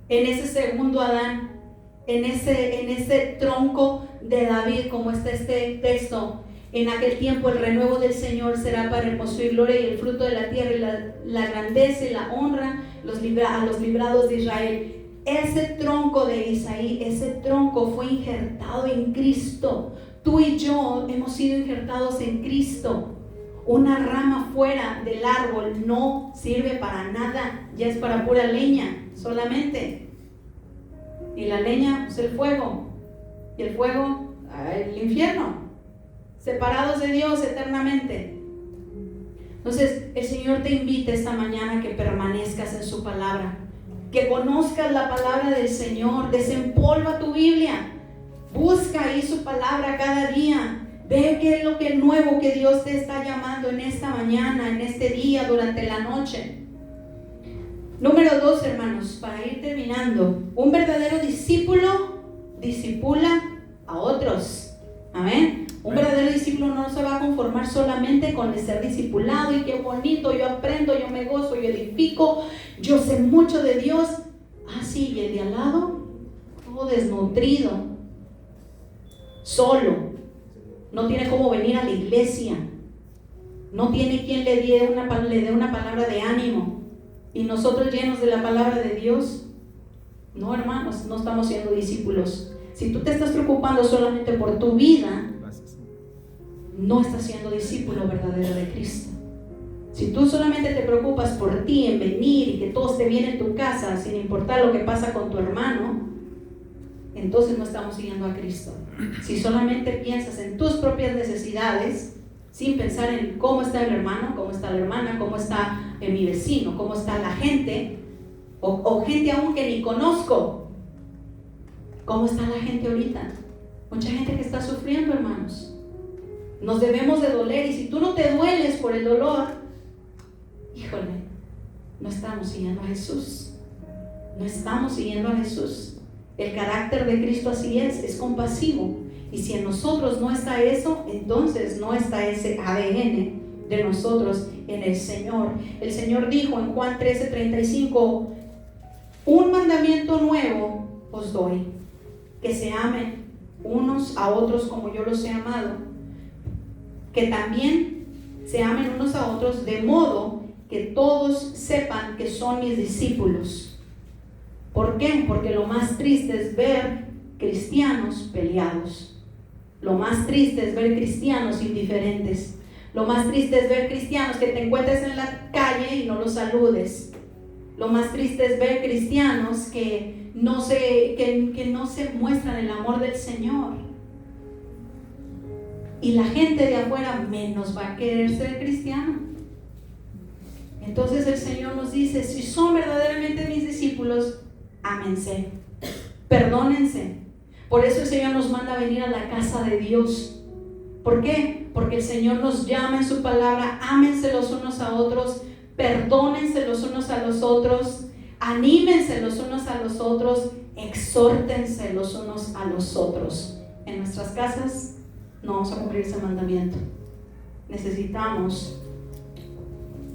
[SPEAKER 1] en ese segundo Adán, en ese tronco de David, como está este texto. En aquel tiempo el renuevo del Señor será para hermosura y gloria, y el fruto de la tierra, y la grandeza y la honra a los librados de Israel. Ese tronco de Isaí, ese tronco fue injertado en Cristo. Tú y yo hemos sido injertados en Cristo. Una rama fuera del árbol no sirve para nada, ya es para pura leña solamente. Y la leña es el fuego, y el fuego el infierno. Separados de Dios eternamente. Entonces el Señor te invita esta mañana a que permanezcas en su palabra, que conozcas la palabra del Señor. Desempolva tu Biblia, busca ahí su palabra cada día, ve qué es lo que nuevo que Dios te está llamando en esta mañana, en este día, durante la noche. Número 2, hermanos, para ir terminando, un verdadero discípulo discipula a otros. Amén. Un verdadero discípulo no se va a conformar solamente con el ser discipulado y qué bonito, yo aprendo, yo me gozo, yo edifico, yo sé mucho de Dios. Ah, sí, y el de al lado, todo desnutrido, solo, no tiene cómo venir a la iglesia, no tiene quien le dé una palabra de ánimo, y nosotros llenos de la palabra de Dios. No, hermanos, no estamos siendo discípulos. Si tú te estás preocupando solamente por tu vida, no estás siendo discípulo verdadero de Cristo. Si tú solamente te preocupas por ti, en venir y que todo esté bien en tu casa, sin importar lo que pasa con tu hermano, entonces no estamos siguiendo a Cristo. Si solamente piensas en tus propias necesidades, sin pensar en cómo está el hermano, cómo está la hermana, cómo está mi vecino, cómo está la gente, o gente aún que ni conozco, ¿Cómo está la gente ahorita? Mucha gente que está sufriendo, hermanos. Nos debemos de doler, y si tú no te dueles por el dolor, híjole, no estamos siguiendo a Jesús. No estamos siguiendo a Jesús. El carácter de Cristo así es compasivo. Y si en nosotros no está eso, entonces no está ese ADN de nosotros en el Señor. El Señor dijo en Juan 13:35, un mandamiento nuevo os doy, que se amen unos a otros como yo los he amado, que también se amen unos a otros, de modo que todos sepan que son mis discípulos. ¿Por qué? Porque lo más triste es ver cristianos peleados. Lo más triste es ver cristianos indiferentes. Lo más triste es ver cristianos que te encuentres en la calle y no los saludes. Lo más triste es ver cristianos que no se muestran el amor del Señor. Y la gente de afuera menos va a querer ser cristiano. Entonces el Señor nos dice, si son verdaderamente mis discípulos, ámense, perdónense. Por eso el Señor nos manda a venir a la casa de Dios. ¿Por qué? Porque el Señor nos llama en su palabra, ámense los unos a otros, perdónense los unos a los otros, anímense los unos a los otros, exhórtense los unos a los otros. En nuestras casas no vamos a cumplir ese mandamiento. Necesitamos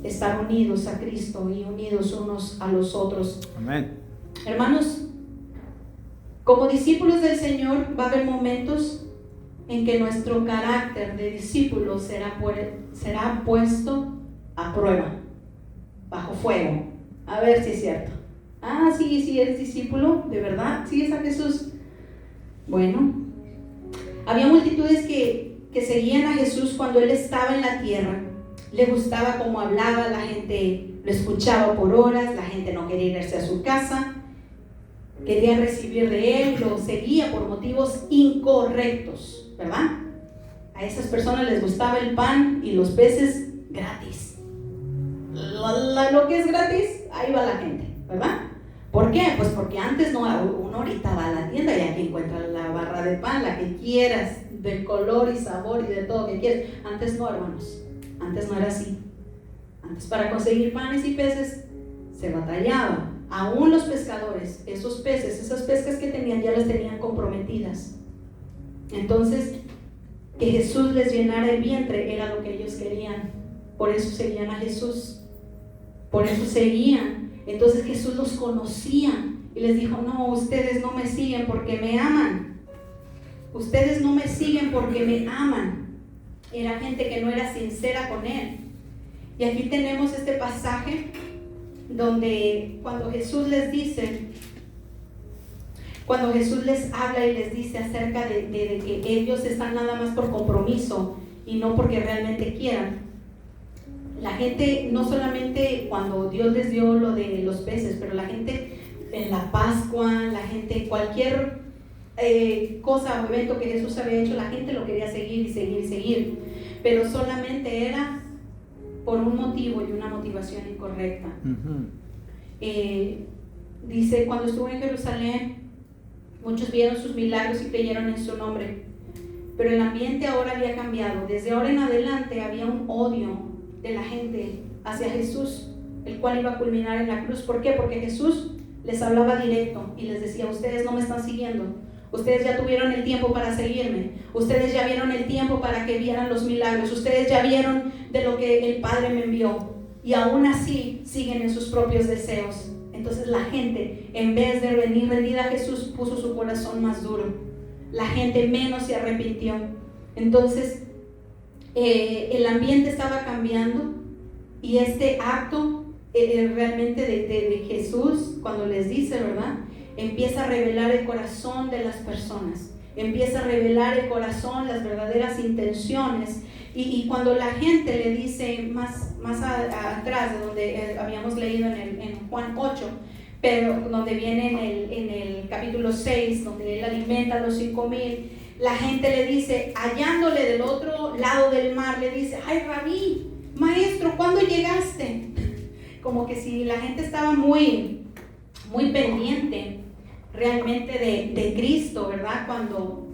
[SPEAKER 1] estar unidos a Cristo y unidos unos a los otros.
[SPEAKER 2] Amén.
[SPEAKER 1] Hermanos, como discípulos del Señor va a haber momentos en que nuestro carácter de discípulo será puesto a prueba, bajo fuego. A ver si es cierto. Ah, sí, eres discípulo, ¿de verdad? ¿Sigues a Jesús? Bueno, había multitudes que seguían a Jesús cuando Él estaba en la tierra. Le gustaba cómo hablaba, la gente lo escuchaba por horas, la gente no quería irse a su casa, quería recibir de Él, lo seguía por motivos incorrectos, ¿verdad? A esas personas les gustaba el pan y los peces gratis. Lo que es gratis, ahí va la gente, ¿verdad? ¿Por qué? Pues porque antes no, uno ahorita va a la tienda y aquí encuentra la barra de pan, la que quieras, del color y sabor y de todo que quieras. Antes no, hermanos, antes no era así. Antes para conseguir panes y peces se batallaba. Aún los pescadores, esos peces, esas pescas que tenían ya las tenían comprometidas. Entonces, que Jesús les llenara el vientre era lo que ellos querían. Por eso seguían a Jesús. Por eso seguían. Entonces Jesús los conocía y les dijo, no, ustedes no me siguen porque me aman. Ustedes no me siguen porque me aman. Era gente que no era sincera con Él. Y aquí tenemos este pasaje donde cuando Jesús les habla y les dice acerca de que ellos están nada más por compromiso y no porque realmente quieran. La gente, no solamente cuando Dios les dio lo de los peces, pero la gente en la Pascua, la gente, cualquier cosa o evento que Jesús había hecho, la gente lo quería seguir y seguir y seguir, pero solamente era por un motivo y una motivación incorrecta. Dice, cuando estuvo en Jerusalén, muchos vieron sus milagros y creyeron en su nombre, pero el ambiente ahora había cambiado. Desde ahora en adelante había un odio de la gente hacia Jesús, el cual iba a culminar en la cruz. ¿Por qué? Porque Jesús les hablaba directo y les decía, ustedes no me están siguiendo, ustedes ya tuvieron el tiempo para seguirme, ustedes ya vieron el tiempo para que vieran los milagros, ustedes ya vieron de lo que el Padre me envió, y aún así siguen en sus propios deseos. Entonces la gente, en vez de venir rendida a Jesús, puso su corazón más duro. La gente menos se arrepintió. Entonces el ambiente estaba cambiando, y este acto realmente de Jesús, cuando les dice, ¿verdad?, empieza a revelar el corazón de las personas, empieza a revelar el corazón, las verdaderas intenciones. Y cuando la gente le dice más atrás de donde habíamos leído en Juan 8, pero donde viene en el capítulo 6, donde Él alimenta a los 5,000, la gente le dice, hallándole del otro lado del mar, le dice, ay, Rabí, maestro, ¿cuándo llegaste? Como que si la gente estaba muy pendiente. realmente de Cristo, ¿verdad? Cuando,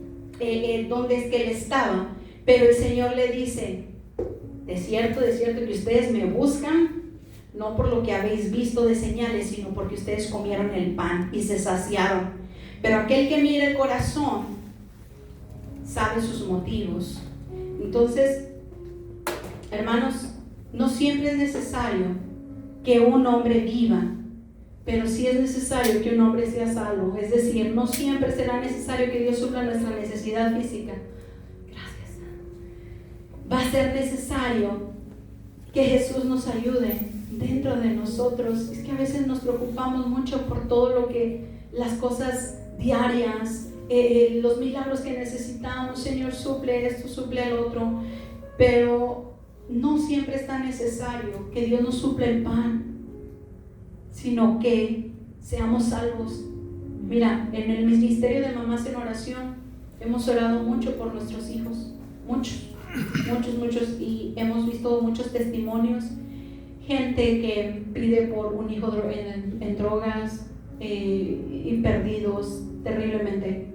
[SPEAKER 1] dónde es que Él estaba. Pero el Señor le dice, de cierto que ustedes me buscan, no por lo que habéis visto de señales, sino porque ustedes comieron el pan y se saciaron. Pero aquel que mira el corazón sabe sus motivos. Entonces, hermanos, no siempre es necesario que un hombre viva, pero sí es necesario que un hombre sea salvo. Es decir, no siempre será necesario que Dios supla nuestra necesidad física. Gracias. Va a ser necesario que Jesús nos ayude dentro de nosotros. Es que a veces nos preocupamos mucho por todo lo que, las cosas diarias, los milagros que necesitamos. Señor, suple esto, suple el otro, pero no siempre es tan necesario que Dios nos suple el pan, sino que seamos salvos. Mira, en el ministerio de Mamás en Oración hemos orado mucho por nuestros hijos, muchos, y hemos visto muchos testimonios, gente que pide por un hijo en drogas, y perdidos terriblemente.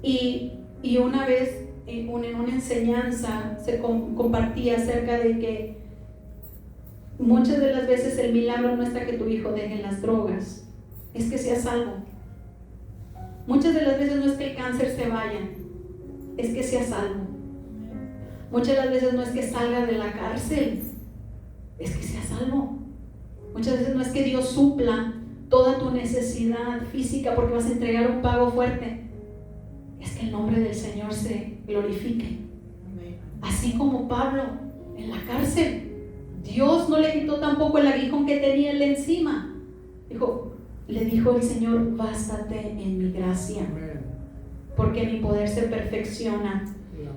[SPEAKER 1] Y una vez en una enseñanza se compartía acerca de que muchas de las veces el milagro no está que tu hijo deje las drogas, es que sea salvo. Muchas de las veces no es que el cáncer se vaya, es que sea salvo. Muchas de las veces no es que salga de la cárcel, es que sea salvo. Muchas veces no es que Dios supla toda tu necesidad física porque vas a entregar un pago fuerte, es que el nombre del Señor se glorifique. Así como Pablo en la cárcel, Dios no le quitó tampoco el aguijón que tenía él encima. Le dijo el Señor, bástate en mi gracia, porque mi poder se perfecciona.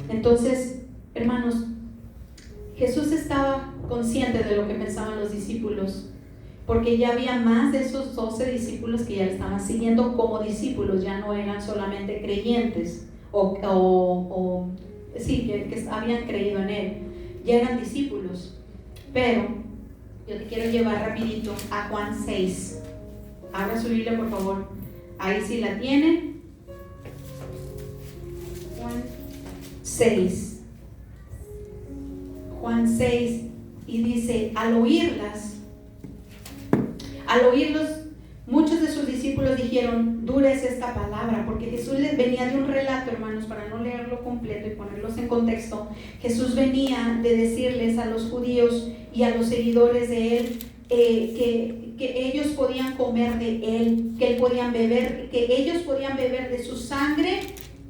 [SPEAKER 1] Entonces, hermanos, Jesús estaba consciente de lo que pensaban los discípulos, porque ya había más de esos 12 discípulos que ya le estaban siguiendo como discípulos, ya no eran solamente creyentes que habían creído en él, ya eran discípulos. Pero yo te quiero llevar rapidito a Juan 6. Abra su Biblia, por favor. Ahí sí la tienen. Juan 6. Juan 6. Y dice, al oírlos, muchos de sus discípulos dijeron, dura es esta palabra, porque Jesús les venía de un relato, hermanos, para no leerlo completo y ponerlos en contexto. Jesús venía de decirles a los judíos y a los seguidores de él que ellos podían comer de él, que ellos podían beber de su sangre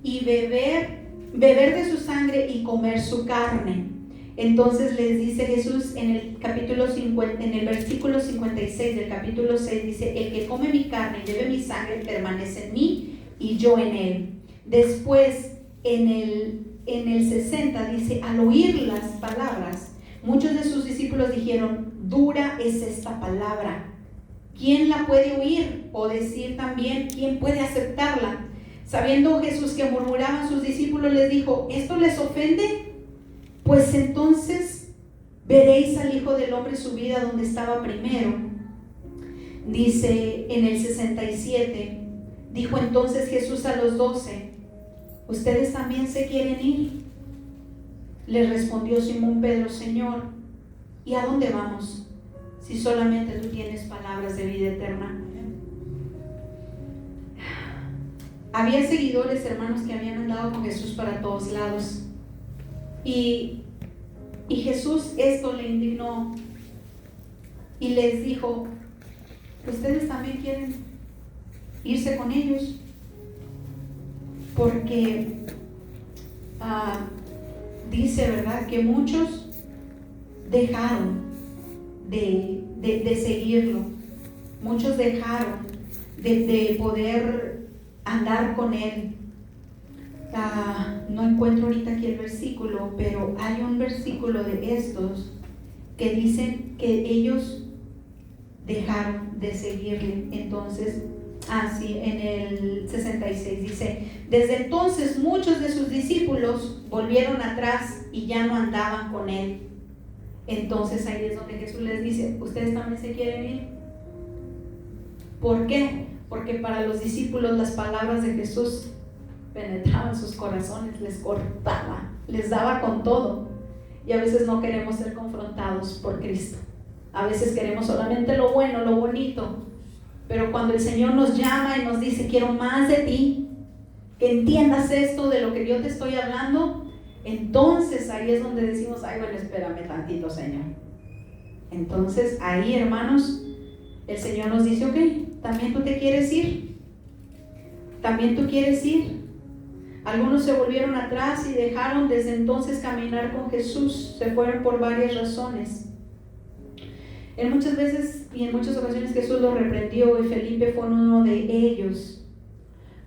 [SPEAKER 1] y beber de su sangre y comer su carne. Entonces les dice Jesús en el versículo 56 del capítulo 6, dice, el que come mi carne y bebe mi sangre permanece en mí y yo en él. Después en el 60 dice, al oír las palabras, muchos de sus discípulos dijeron, dura es esta palabra, ¿quién la puede oír? O decir también, ¿quién puede aceptarla? Sabiendo Jesús que murmuraban sus discípulos, les dijo, ¿esto les ofende? Pues entonces veréis al Hijo del Hombre subir a donde estaba primero. Dice en el 67, dijo entonces Jesús a los 12, ¿ustedes también se quieren ir? Le respondió Simón Pedro, Señor, ¿y a dónde vamos? Si solamente tú tienes palabras de vida eterna. Había seguidores, hermanos, que habían andado con Jesús para todos lados. Y Jesús esto le indignó y les dijo, ¿ustedes también quieren irse con ellos? Porque dice, ¿verdad?, que muchos dejaron de seguirlo, muchos dejaron de poder andar con él. No encuentro ahorita aquí el versículo, pero hay un versículo de estos que dicen que ellos dejaron de seguirle. Entonces, sí, en el 66 dice, desde entonces muchos de sus discípulos volvieron atrás y ya no andaban con él. Entonces ahí es donde Jesús les dice, ¿ustedes también se quieren ir? ¿Por qué? porque para los discípulos las palabras de Jesús penetraban sus corazones, les cortaba, les daba con todo. Y a veces no queremos ser confrontados por Cristo. A veces queremos solamente lo bueno, lo bonito. Pero cuando el Señor nos llama y nos dice, quiero más de ti, que entiendas esto de lo que yo te estoy hablando, entonces ahí es donde decimos, ay, bueno, espérame tantito, Señor. Entonces ahí, hermanos, el Señor nos dice, ok, también tú te quieres ir. También tú quieres ir. Algunos se volvieron atrás y dejaron desde entonces caminar con Jesús. Se fueron por varias razones. En muchas veces y en muchas ocasiones Jesús los reprendió y Felipe fue uno de ellos.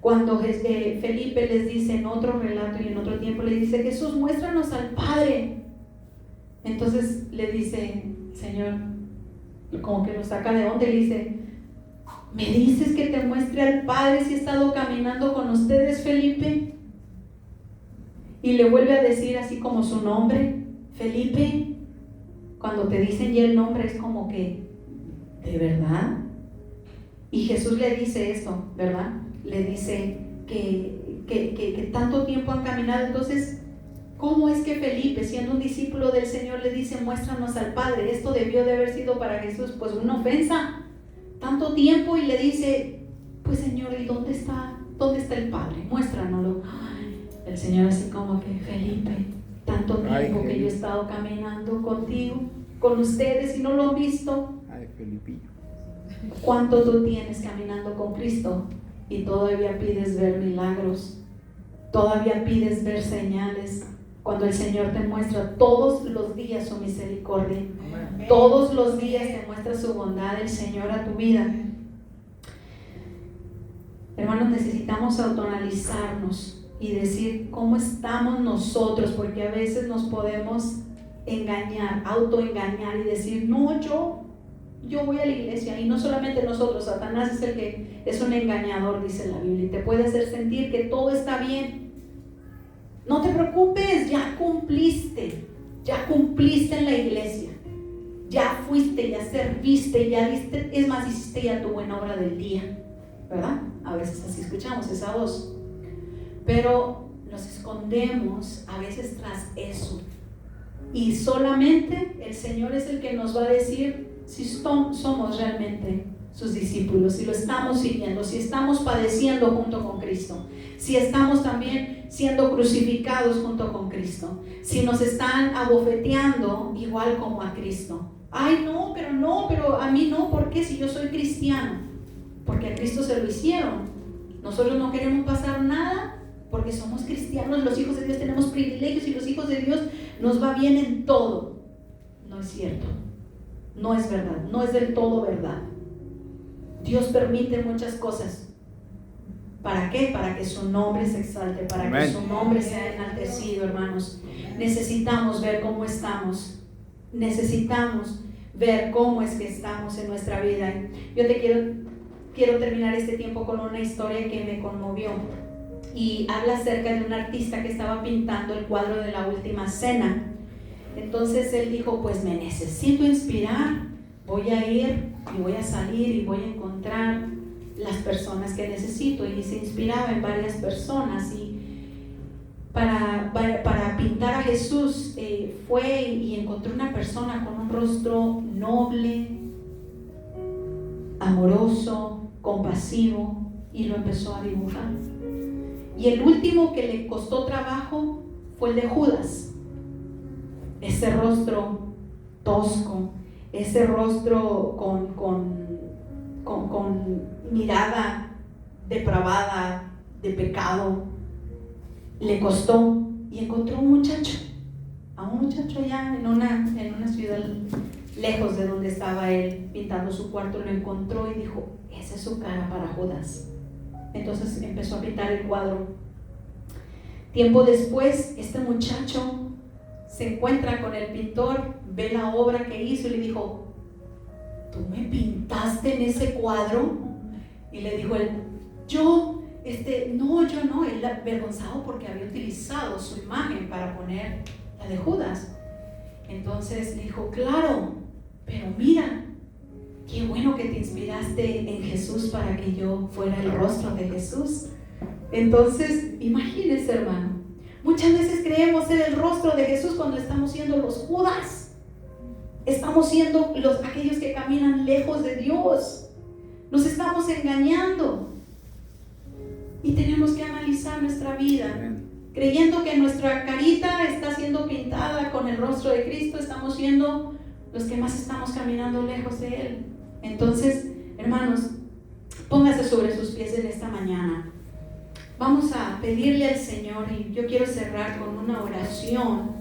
[SPEAKER 1] Cuando Felipe les dice en otro relato y en otro tiempo, le dice, Jesús, muéstranos al Padre. Entonces le dice, Señor, como que lo saca de onda y le dice, ¿me dices que te muestre al Padre si he estado caminando con ustedes, Felipe? Y le vuelve a decir así como su nombre, Felipe. Cuando te dicen ya el nombre es como que, ¿de verdad? Y Jesús le dice esto, ¿verdad? Le dice que tanto tiempo han caminado. Entonces, ¿cómo es que Felipe, siendo un discípulo del Señor, le dice, muéstranos al Padre? Esto debió de haber sido para Jesús pues una ofensa. Tanto tiempo, y le dice, pues Señor, ¿y dónde está el Padre? Muéstranoslo. El Señor así como que, Felipe, tanto tiempo que yo he estado caminando contigo, con ustedes, y no lo han visto.
[SPEAKER 2] Ay, Felipillo.
[SPEAKER 1] ¿Cuánto tú tienes caminando con Cristo y todavía pides ver milagros? Todavía pides ver señales, cuando el Señor te muestra todos los días su misericordia. Todos los días te muestra su bondad el Señor a tu vida. Hermanos, necesitamos autoanalizarnos y decir cómo estamos nosotros, porque a veces nos podemos engañar, autoengañar y decir, no, yo voy a la iglesia. Y no solamente nosotros, Satanás es el que es un engañador, dice la Biblia, y te puede hacer sentir que todo está bien. No te preocupes, ya cumpliste en la iglesia, ya fuiste, ya serviste, ya diste, es más, hiciste ya tu buena obra del día, ¿verdad? A veces así escuchamos esa voz. Pero nos escondemos a veces tras eso. Y solamente el Señor es el que nos va a decir si somos realmente sus discípulos, si lo estamos siguiendo, si estamos padeciendo junto con Cristo, si estamos también siendo crucificados junto con Cristo, si nos están abofeteando igual como a Cristo. Ay, no, pero a mí no, ¿por qué? Si yo soy cristiano. Porque a Cristo se lo hicieron. Nosotros no queremos pasar nada. Porque somos cristianos, los hijos de Dios tenemos privilegios y los hijos de Dios nos va bien en todo. No es cierto, no es verdad, no es del todo verdad. Dios permite muchas cosas. ¿Para qué? Para que su nombre se exalte, para Amén. Que su nombre sea enaltecido, hermanos. Necesitamos ver cómo estamos. Necesitamos ver cómo es que estamos en nuestra vida. Yo quiero terminar este tiempo con una historia que me conmovió. Y habla acerca de un artista que estaba pintando el cuadro de la última cena. Entonces él dijo, pues me necesito inspirar, voy a ir y voy a salir y voy a encontrar las personas que necesito. Y se inspiraba en varias personas, y para pintar a Jesús fue y encontró una persona con un rostro noble, amoroso, compasivo, y lo empezó a dibujar. Y el último que le costó trabajo fue el de Judas. Ese rostro tosco, ese rostro con mirada depravada, de pecado, le costó. Y encontró un muchacho allá en una ciudad lejos de donde estaba él pintando su cuarto. Lo encontró y dijo, esa es su cara para Judas. Entonces empezó a pintar el cuadro. Tiempo después, este muchacho se encuentra con el pintor, ve la obra que hizo y le dijo, ¿tú me pintaste en ese cuadro? Y le dijo él, yo no, él avergonzado porque había utilizado su imagen para poner la de Judas. Entonces le dijo, claro, pero mira, Qué bueno que te inspiraste en Jesús para que yo fuera el rostro de Jesús. Entonces, imagínense, hermano, muchas veces creemos ser el rostro de Jesús cuando estamos siendo los Judas. Estamos siendo aquellos que caminan lejos de Dios. Nos estamos engañando. Y tenemos que analizar nuestra vida. Creyendo que nuestra carita está siendo pintada con el rostro de Cristo, estamos siendo los que más estamos caminando lejos de Él. Entonces, hermanos, póngase sobre sus pies en esta mañana. Vamos a pedirle al Señor, y yo quiero cerrar con una oración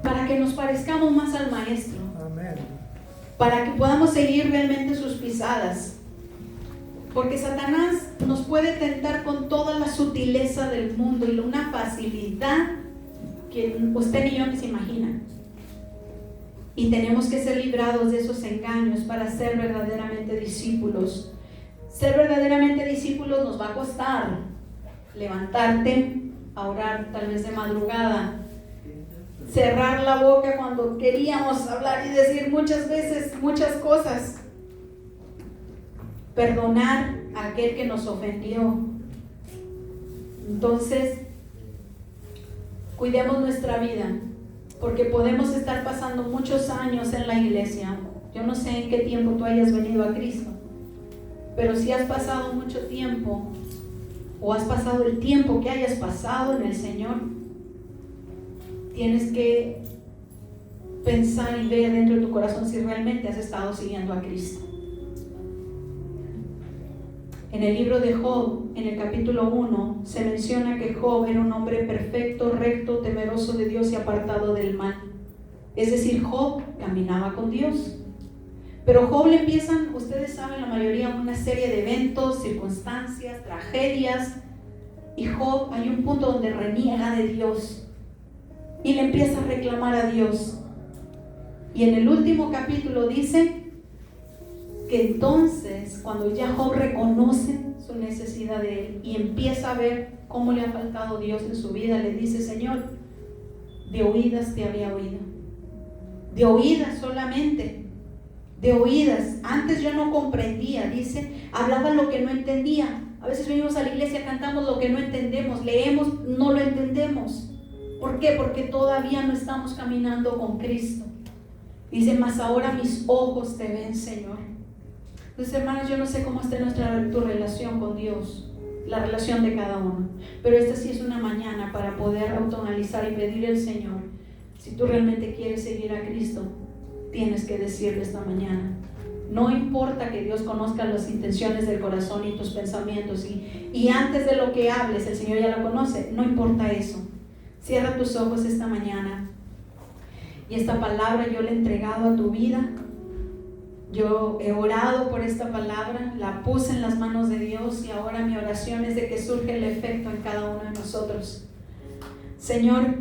[SPEAKER 1] para que nos parezcamos más al Maestro.
[SPEAKER 3] Amén.
[SPEAKER 1] Para que podamos seguir realmente sus pisadas. Porque Satanás nos puede tentar con toda la sutileza del mundo y una facilidad que usted ni yo ni se imagina. Y tenemos que ser librados de esos engaños para ser verdaderamente discípulos. Ser verdaderamente discípulos nos va a costar levantarte a orar tal vez de madrugada, cerrar la boca cuando queríamos hablar y decir muchas veces muchas cosas, perdonar a aquel que nos ofendió. Entonces, cuidemos nuestra vida, porque podemos estar pasando muchos años en la iglesia. Yo no sé en qué tiempo tú hayas venido a Cristo, pero si has pasado mucho tiempo, o has pasado el tiempo que hayas pasado en el Señor, tienes que pensar y ver dentro de tu corazón si realmente has estado siguiendo a Cristo. En el libro de Job, en el capítulo 1, se menciona que Job era un hombre perfecto, recto, temeroso de Dios y apartado del mal. Es decir, Job caminaba con Dios. Pero Job le empiezan, ustedes saben, la mayoría, una serie de eventos, circunstancias, tragedias. Y Job, hay un punto donde reniega de Dios y le empieza a reclamar a Dios. Y en el último capítulo dice que entonces, cuando ya Job reconoce su necesidad de él y empieza a ver cómo le ha faltado Dios en su vida, le dice: Señor, de oídas te había oído, de oídas solamente, de oídas. Antes yo no comprendía, dice, hablaba lo que no entendía. A veces venimos a la iglesia, cantamos lo que no entendemos, leemos, no lo entendemos. ¿Por qué? Porque todavía no estamos caminando con Cristo. Dice: mas ahora mis ojos te ven, Señor. Entonces, hermanos, yo no sé cómo está tu relación con Dios, la relación de cada uno, pero esta sí es una mañana para poder autoanalizar y pedirle al Señor: si tú realmente quieres seguir a Cristo, tienes que decirle esta mañana. No importa que Dios conozca las intenciones del corazón y tus pensamientos, y antes de lo que hables, el Señor ya lo conoce. No importa eso. Cierra tus ojos esta mañana, y esta palabra yo la he entregado a tu vida. Yo he orado por esta palabra, la puse en las manos de Dios, y ahora mi oración es de que surja el efecto en cada uno de nosotros. Señor,